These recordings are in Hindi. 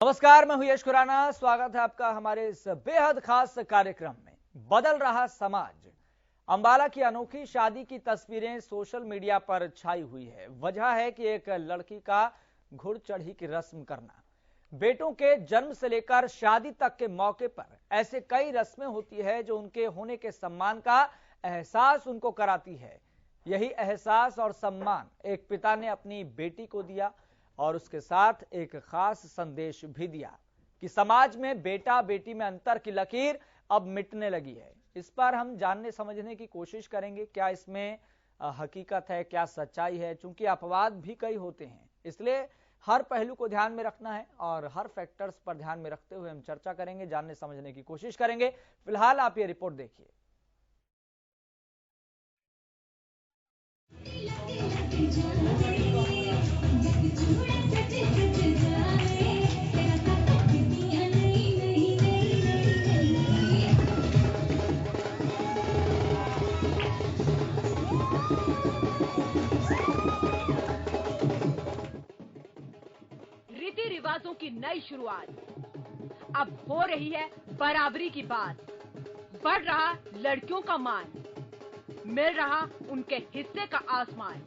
नमस्कार, मैं हूं यश खुराना। स्वागत है आपका हमारे इस बेहद खास कार्यक्रम में। बदल रहा समाज। अंबाला की अनोखी शादी की तस्वीरें सोशल मीडिया पर छाई हुई है। वजह है कि एक लड़की का घुड़चढ़ी की रस्म करना। बेटों के जन्म से लेकर शादी तक के मौके पर ऐसे कई रस्में होती है जो उनके होने के सम्मान का एहसास उनको कराती है। यही एहसास और सम्मान एक पिता ने अपनी बेटी को दिया और उसके साथ एक खास संदेश भी दिया कि समाज में बेटा बेटी में अंतर की लकीर अब मिटने लगी है। इस पर हम जानने समझने की कोशिश करेंगे, क्या इसमें हकीकत है, क्या सच्चाई है। चूंकि अपवाद भी कई होते हैं, इसलिए हर पहलू को ध्यान में रखना है और हर फैक्टर्स पर ध्यान में रखते हुए हम चर्चा करेंगे, जानने समझने की कोशिश करेंगे। फिलहाल आप ये रिपोर्ट देखिए। रीति रिवाजों की नई शुरुआत। अब हो रही है बराबरी की बात। बढ़ रहा लड़कियों का मान, मिल रहा उनके हिस्से का आसमान।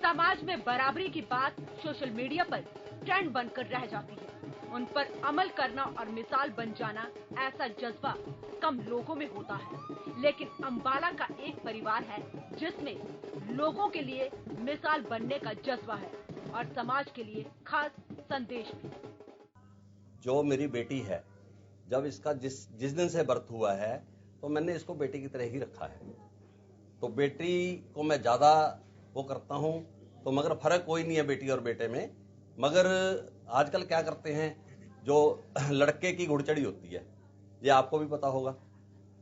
समाज में बराबरी की बात सोशल मीडिया पर ट्रेंड बनकर रह जाती है। उन पर अमल करना और मिसाल बन जाना, ऐसा जज्बा कम लोगों में होता है। लेकिन अंबाला का एक परिवार है जिसमें लोगों के लिए मिसाल बनने का जज्बा है और समाज के लिए खास संदेश भी। जो मेरी बेटी है, जब इसका जिस दिन से बर्थ हुआ है तो मैंने इसको बेटी की तरह ही रखा है। तो बेटी को मैं ज्यादा वो करता हूं, तो मगर फर्क कोई नहीं है बेटी और बेटे में। मगर आजकल क्या करते हैं, जो लड़के की घुड़चढ़ी होती है, ये आपको भी पता होगा।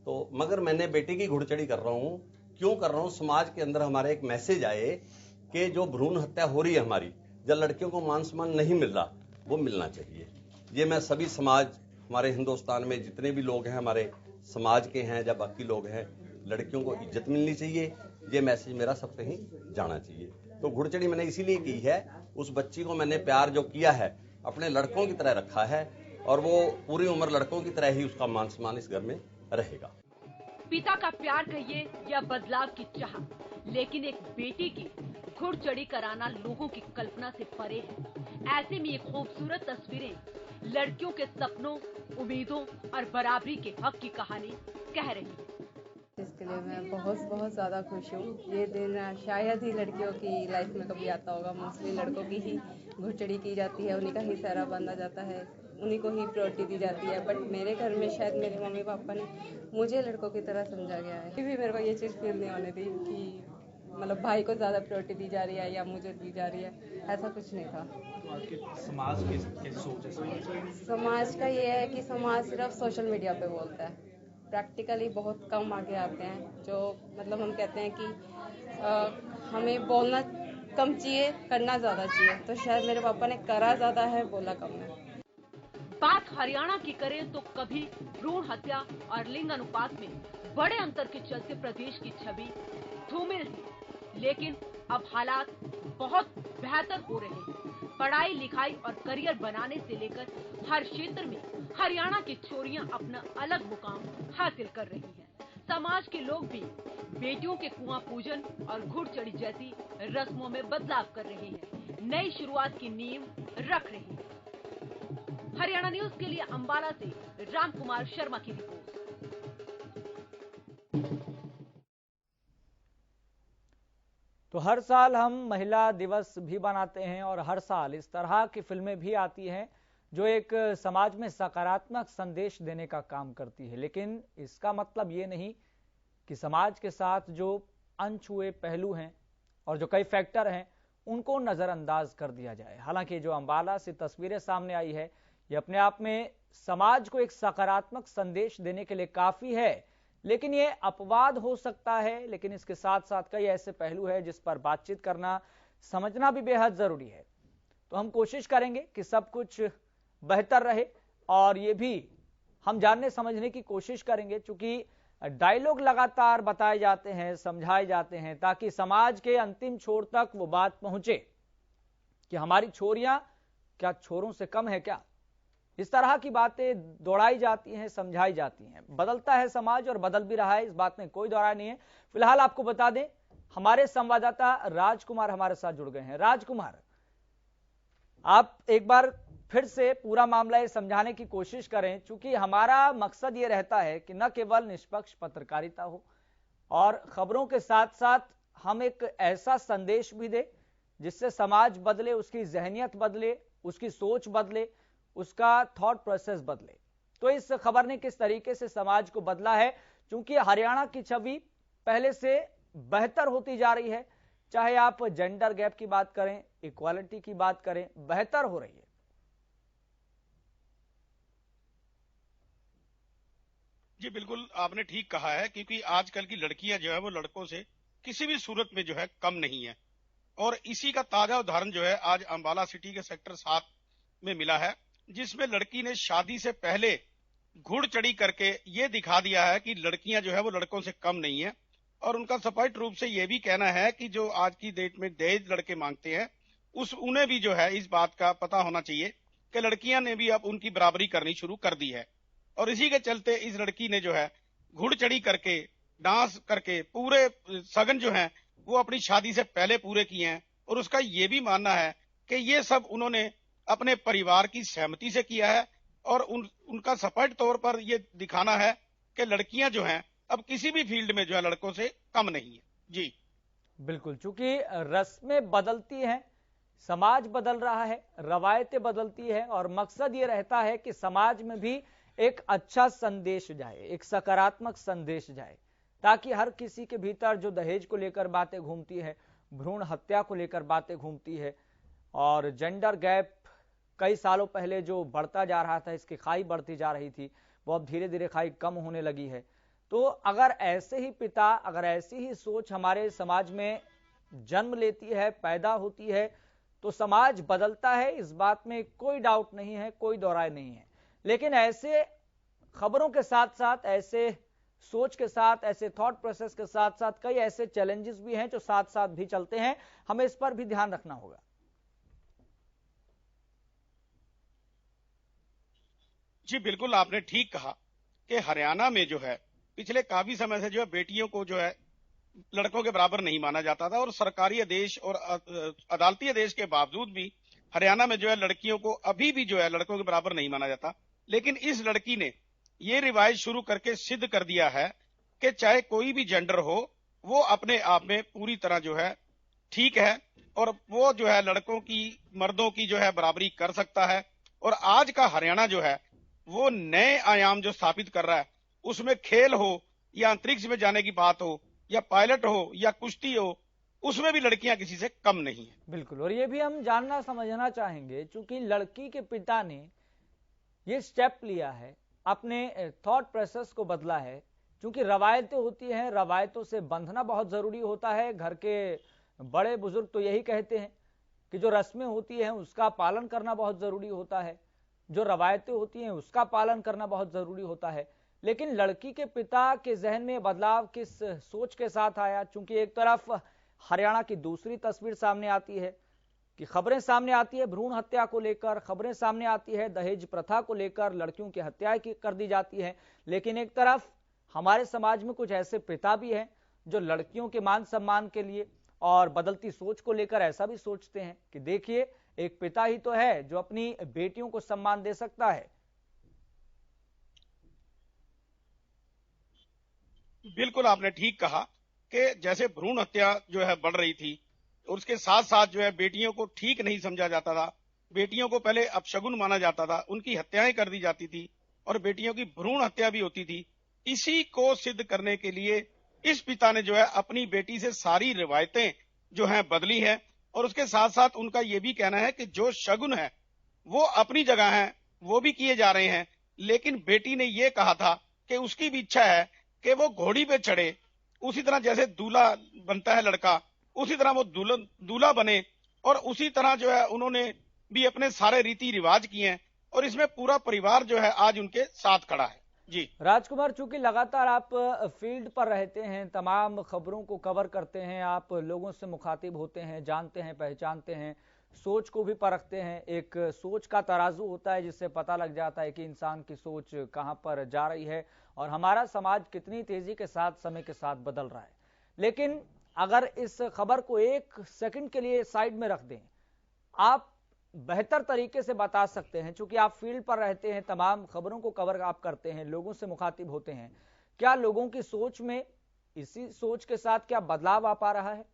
तो मगर मैंने बेटी की घुड़चढ़ी कर रहा हूं। क्यों कर रहा हूं? समाज के अंदर हमारे एक मैसेज आए कि जो भ्रूण हत्या हो रही है हमारी, जब लड़कियों को मान सम्मान नहीं मिल रहा, वो मिलना चाहिए। ये मैं सभी समाज, हमारे हिंदुस्तान में जितने भी लोग हैं हमारे समाज के हैं, जब बाकी लोग हैं, लड़कियों को इज्जत मिलनी चाहिए। ये मैसेज मेरा सब कहीं जाना चाहिए। तो घुड़चढ़ी मैंने इसीलिए की है। उस बच्ची को मैंने प्यार जो किया है, अपने लड़कों की तरह रखा है और वो पूरी उम्र लड़कों की तरह ही उसका मान सम्मान इस घर में रहेगा। पिता का प्यार कहिए या बदलाव की चाह, लेकिन एक बेटी की घुड़चढ़ी कराना लोगों की कल्पना से परे है। ऐसे में ये खूबसूरत तस्वीरें लड़कियों के सपनों, उम्मीदों और बराबरी के हक की कहानी कह रही है। इसके लिए मैं बहुत ज़्यादा खुश हूँ। ये दिन शायद ही लड़कियों की लाइफ में कभी आता होगा। मोस्टली लड़कों की ही घुड़चढ़ी की जाती है, उन्हीं का ही सहरा बांधा जाता है, उन्हीं को ही प्रायोरिटी दी जाती है। बट मेरे घर में शायद मेरे मम्मी पापा ने मुझे लड़कों की तरह समझा गया है। भी मेरे को ये चीज़ फील नहीं होने दी कि मतलब भाई को ज़्यादा प्रायोरिटी दी जा रही है या मुझे दी जा रही है, ऐसा कुछ नहीं था। समाज की सोच है, समाज का ये है कि समाज सिर्फ सोशल मीडिया पे बोलता है, प्रैक्टिकली बहुत कम आगे आते हैं। जो मतलब हम कहते हैं कि हमें बोलना कम चाहिए, करना ज़्यादा चाहिए। तो शायद मेरे पापा ने करा ज़्यादा है, बोला कम है। बात हरियाणा की करें तो कभी भ्रूण हत्या और लिंग अनुपात में बड़े अंतर के चलते प्रदेश की छवि धूमिल थी, लेकिन अब हालात बहुत बेहतर हो रहे हैं। पढ़ाई लिखाई और करियर बनाने से लेकर हर क्षेत्र में हरियाणा की छोरियां अपना अलग मुकाम हासिल कर रही हैं। समाज के लोग भी बेटियों के कुआं पूजन और घुड़चढ़ी जैसी रस्मों में बदलाव कर रहे हैं, नई शुरुआत की नींव रख रहे हैं। हरियाणा न्यूज के लिए अंबाला से राम कुमार शर्मा की रिपोर्ट। तो हर साल हम महिला दिवस भी बनाते हैं और हर साल इस तरह की फिल्में भी आती हैं जो एक समाज में सकारात्मक संदेश देने का काम करती है। लेकिन इसका मतलब ये नहीं कि समाज के साथ जो अनछुए पहलू हैं और जो कई फैक्टर हैं उनको नजरअंदाज कर दिया जाए। हालांकि जो अंबाला से तस्वीरें सामने आई है, ये अपने आप में समाज को एक सकारात्मक संदेश देने के लिए काफी है, लेकिन ये अपवाद हो सकता है। लेकिन इसके साथ साथ कई ऐसे पहलू है जिस पर बातचीत करना, समझना भी बेहद जरूरी है। तो हम कोशिश करेंगे कि सब कुछ बेहतर रहे और ये भी हम जानने समझने की कोशिश करेंगे, चूंकि डायलॉग लगातार बताए जाते हैं, समझाए जाते हैं, ताकि समाज के अंतिम छोर तक वो बात पहुंचे कि हमारी छोरियां क्या छोरों से कम है क्या? इस तरह की बातें दौड़ाई जाती हैं, समझाई जाती हैं। बदलता है समाज और बदल भी रहा है, इस बात में कोई दौरा नहीं है। फिलहाल आपको बता दें, हमारे संवाददाता राजकुमार हमारे साथ जुड़ गए हैं। राजकुमार, आप एक बार फिर से पूरा मामला ये समझाने की कोशिश करें, क्योंकि हमारा मकसद ये रहता है कि न केवल निष्पक्ष पत्रकारिता हो और खबरों के साथ साथ हम एक ऐसा संदेश भी दें जिससे समाज बदले, उसकी जहनियत बदले, उसकी सोच बदले, उसका थॉट प्रोसेस बदले। तो इस खबर ने किस तरीके से समाज को बदला है, क्योंकि हरियाणा की छवि पहले से बेहतर होती जा रही है। चाहे आप जेंडर गैप की बात करें, इक्वालिटी की बात करें, बेहतर हो रही है। जी बिल्कुल, आपने ठीक कहा है, क्योंकि आजकल की लड़कियां जो है वो लड़कों से किसी भी सूरत में जो है कम नहीं है। और इसी का ताजा उदाहरण जो है आज अंबाला सिटी के सेक्टर 7 में मिला है, जिसमें लड़की ने शादी से पहले घुड़ चढ़ी करके ये दिखा दिया है कि लड़कियां जो है वो लड़कों से कम नहीं है। और उनका स्पष्ट रूप से ये भी कहना है कि जो आज की डेट में दहेज लड़के मांगते हैं, उन्हें भी जो है इस बात का पता होना चाहिए कि लड़कियां ने भी अब उनकी बराबरी करनी शुरू कर दी है। और इसी के चलते इस लड़की ने जो है घुड़ चढ़ी करके, डांस करके पूरे सगन जो है वो अपनी शादी से पहले पूरे किए हैं। और उसका ये भी मानना है कि ये सब उन्होंने अपने परिवार की सहमति से किया है। और उनका स्पष्ट तौर पर ये दिखाना है कि लड़कियां जो हैं अब किसी भी फील्ड में जो है लड़कों से कम नहीं है। जी बिल्कुल, चूंकि रस्में बदलती हैं, समाज बदल रहा है, रवायतें बदलती है और मकसद ये रहता है कि समाज में भी एक अच्छा संदेश जाए, एक सकारात्मक संदेश जाए, ताकि हर किसी के भीतर जो दहेज को लेकर बातें घूमती है, भ्रूण हत्या को लेकर बातें घूमती है और जेंडर गैप कई सालों पहले जो बढ़ता जा रहा था, इसकी खाई बढ़ती जा रही थी, वो अब धीरे धीरे खाई कम होने लगी है। तो अगर ऐसे ही पिता, अगर ऐसी ही सोच हमारे समाज में जन्म लेती है, पैदा होती है, तो समाज बदलता है, इस बात में कोई डाउट नहीं है, कोई दौराय नहीं है। लेकिन ऐसे खबरों के साथ साथ, ऐसे सोच के साथ, ऐसे थॉट प्रोसेस के साथ साथ कई ऐसे चैलेंजेस भी हैं जो साथ साथ भी चलते हैं, हमें इस पर भी ध्यान रखना होगा। जी बिल्कुल, आपने ठीक कहा कि हरियाणा में जो है पिछले काफी समय से जो है बेटियों को जो है लड़कों के बराबर नहीं माना जाता था। और सरकारी आदेश और अदालती आदेश के बावजूद भी हरियाणा में जो है लड़कियों को अभी भी जो है लड़कों के बराबर नहीं माना जाता। लेकिन इस लड़की ने ये रिवाज शुरू करके सिद्ध कर दिया है कि चाहे कोई भी जेंडर हो, वो अपने आप में पूरी तरह जो है ठीक है और वो जो है लड़कों की, मर्दों की जो है बराबरी कर सकता है। और आज का हरियाणा जो है वो नए आयाम जो स्थापित कर रहा है, उसमें खेल हो या अंतरिक्ष में जाने की बात हो या पायलट हो या कुश्ती हो, उसमें भी लड़कियां किसी से कम नहीं है। बिल्कुल, और ये भी हम जानना समझना चाहेंगे, क्योंकि लड़की के पिता ने ये स्टेप लिया है, अपने थॉट प्रोसेस को बदला है। क्योंकि रवायतें होती हैं, रवायतों से बंधना बहुत जरूरी होता है। घर के बड़े बुजुर्ग तो यही कहते हैं कि जो रस्में होती हैं उसका पालन करना बहुत जरूरी होता है, जो रवायतें होती हैं उसका पालन करना बहुत जरूरी होता है। लेकिन लड़की के पिता के जहन में बदलाव किस सोच के साथ आया? चूंकि एक तरफ हरियाणा की दूसरी तस्वीर सामने आती है कि खबरें सामने आती है भ्रूण हत्या को लेकर, खबरें सामने आती है दहेज प्रथा को लेकर, लड़कियों की हत्याएं कर दी जाती है। लेकिन एक तरफ हमारे समाज में कुछ ऐसे पिता भी हैं जो लड़कियों के मान सम्मान के लिए और बदलती सोच को लेकर ऐसा भी सोचते हैं कि देखिए, एक पिता ही तो है जो अपनी बेटियों को सम्मान दे सकता है। बिल्कुल, आपने ठीक कहा कि जैसे भ्रूण हत्या जो है बढ़ रही थी और उसके साथ साथ जो है बेटियों को ठीक नहीं समझा जाता था, बेटियों को पहले अपशगुन माना जाता था, उनकी हत्याएं कर दी जाती थी और बेटियों की भ्रूण हत्या भी होती थी। इसी को सिद्ध करने के लिए इस पिता ने जो है अपनी बेटी से सारी रिवायतें जो हैं बदली है। और उसके साथ साथ उनका यह भी कहना है कि जो शगुन है वो अपनी जगह है, वो भी किए जा रहे हैं। लेकिन बेटी ने यह कहा था कि उसकी भी इच्छा है कि वो घोड़ी पे चढ़े, उसी तरह जैसे दूल्हा बनता है लड़का, उसी तरह वो दूल्हा बने। और उसी तरह जो है उन्होंने भी अपने सारे रीति रिवाज किए हैं और इसमें पूरा परिवार जो है आज उनके साथ खड़ा है। जी राजकुमार, चूंकि लगातार आप फील्ड पर रहते हैं, तमाम खबरों को कवर करते हैं, आप लोगों से मुखातिब होते हैं, जानते हैं, पहचानते हैं, सोच को भी परखते हैं, एक सोच का तराजू होता है जिससे पता लग जाता है कि इंसान की सोच कहां पर जा रही है और हमारा समाज कितनी तेजी के साथ समय के साथ बदल रहा है। लेकिन अगर इस खबर को एक सेकंड के लिए साइड में रख दें, आप बेहतर तरीके से बता सकते हैं, क्योंकि आप फील्ड पर रहते हैं, तमाम खबरों को कवर आप करते हैं, लोगों से मुखातिब होते हैं, क्या लोगों की सोच में इसी सोच के साथ क्या बदलाव आ पा रहा है?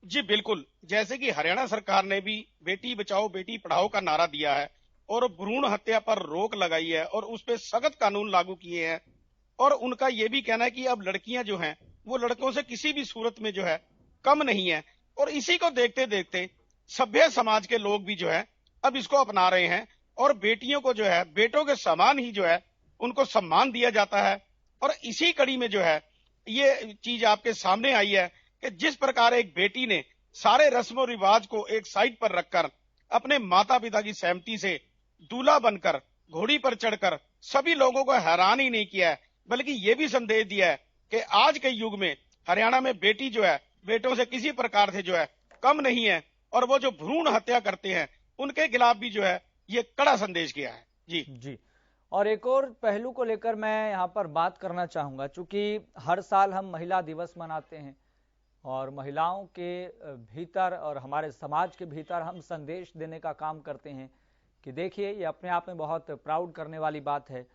जी बिल्कुल, जैसे कि हरियाणा सरकार ने भी बेटी बचाओ बेटी पढ़ाओ का नारा दिया है और भ्रूण हत्या पर रोक लगाई है और उस पर सख्त कानून लागू किए हैं। और उनका यह भी कहना है कि अब लड़कियां जो हैं वो लड़कों से किसी भी सूरत में जो है कम नहीं है। और इसी को देखते देखते सभ्य समाज के लोग भी जो है अब इसको अपना रहे हैं और बेटियों को जो है बेटों के समान ही जो है उनको सम्मान दिया जाता है। और इसी कड़ी में जो है ये चीज आपके सामने आई है कि जिस प्रकार एक बेटी ने सारे रस्म रिवाज को एक साइड पर रखकर अपने माता पिता की सहमति से दूल्हा बनकर घोड़ी पर चढ़कर सभी लोगों को हैरान ही नहीं किया है, बल्कि ये भी संदेश दिया है कि आज के युग में हरियाणा में बेटी जो है बेटों से किसी प्रकार से जो है कम नहीं है और वो जो भ्रूण हत्या करते हैं उनके खिलाफ भी जो है ये कड़ा संदेश किया है। जी। और एक और पहलू को लेकर मैं यहाँ पर बात करना चाहूंगा, चूंकि हर साल हम महिला दिवस मनाते हैं और महिलाओं के भीतर और हमारे समाज के भीतर हम संदेश देने का काम करते हैं कि देखिए, ये अपने आप में बहुत प्राउड करने वाली बात है।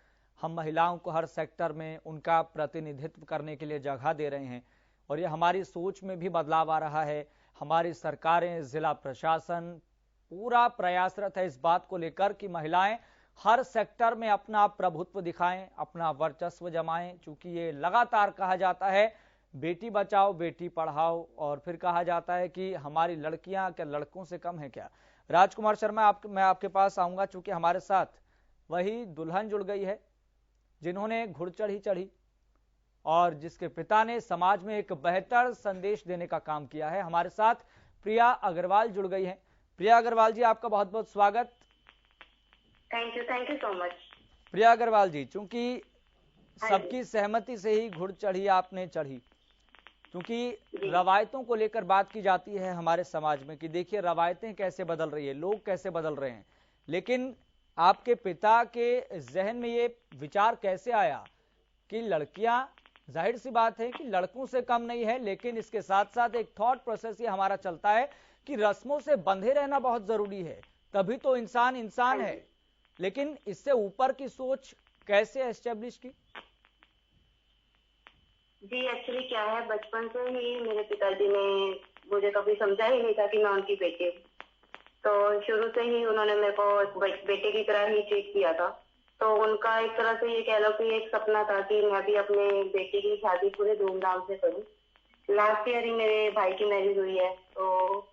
हम महिलाओं को हर सेक्टर में उनका प्रतिनिधित्व करने के लिए जगह दे रहे हैं और ये हमारी सोच में भी बदलाव आ रहा है। हमारी सरकारें, जिला प्रशासन पूरा प्रयासरत है इस बात को लेकर कि महिलाएं हर सेक्टर में अपना प्रभुत्व दिखाएं, अपना वर्चस्व जमाएं। चूंकि ये लगातार कहा जाता है बेटी बचाओ बेटी पढ़ाओ और फिर कहा जाता है कि हमारी लड़कियां क्या लड़कों से कम है क्या। राजकुमार शर्मा, मैं आपके पास आऊंगा, चूंकि हमारे साथ वही दुल्हन जुड़ गई है जिन्होंने घुड़चढ़ी चढ़ी और जिसके पिता ने समाज में एक बेहतर संदेश देने का काम किया है। हमारे साथ प्रिया अग्रवाल जुड़ गई हैं। प्रिया अग्रवाल जी, आपका बहुत बहुत स्वागत। Thank you so much. Priya Agarwal ji, चूंकि सबकी सहमति से ही घुड़चढ़ी आपने चढ़ी, क्योंकि रवायतों को लेकर बात की जाती है हमारे समाज में कि देखिए रवायतें कैसे बदल रही है, लोग कैसे बदल रहे हैं, लेकिन आपके पिता के जहन में ये विचार कैसे आया कि लड़कियां, जाहिर सी बात है कि लड़कों से कम नहीं है, लेकिन इसके साथ साथ एक थॉट प्रोसेस ये हमारा चलता है कि रस्मों से बंधे रहना बहुत जरूरी है, तभी तो इंसान इंसान है। लेकिन इससे ऊपर की सोच कैसे एस्टेब्लिश की? जी एक्चुअली क्या है, बचपन से ही मेरे पिताजी ने मुझे कभी समझा ही नहीं था कि मैं उनकी बेटी हूँ। तो शुरू से ही उन्होंने मेरे को बेटे की तरह ही ट्रीट किया था। तो उनका एक तरह से ये कह लो कि एक सपना था कि मैं भी अपने बेटी की शादी पूरे धूमधाम से करूँ। लास्ट ईयर ही मेरे भाई की मैरिज हुई है, तो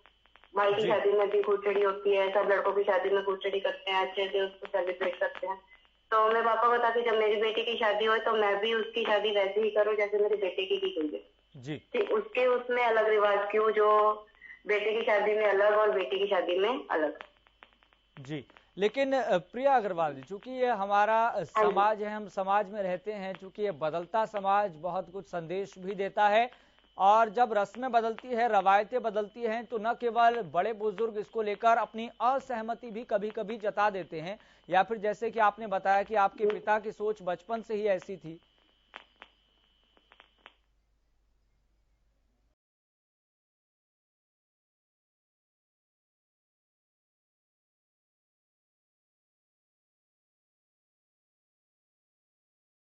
भाई की शादी में भी घुड़चढ़ी होती है, सब लड़कों की शादी में घुड़चढ़ी करते हैं, अच्छे से उसको सेलिब्रेट करते हैं। तो मैं पापा को था कि जब मेरी बेटी की शादी हो तो मैं भी उसकी शादी वैसे ही करूँ जैसे मेरे बेटे की हुई है जी। उसके उसमें अलग रिवाज क्यों, जो बेटे की शादी में अलग और बेटी की शादी में अलग जी। लेकिन प्रिया अग्रवाल जी, चूंकि ये हमारा समाज है, हम समाज में रहते हैं, चूंकि ये बदलता समाज बहुत कुछ संदेश भी देता है और जब रस्में बदलती है, रवायतें बदलती हैं, तो न केवल बड़े बुजुर्ग इसको लेकर अपनी असहमति भी कभी कभी जता देते हैं, या फिर जैसे कि आपने बताया कि आपके पिता की सोच बचपन से ही ऐसी थी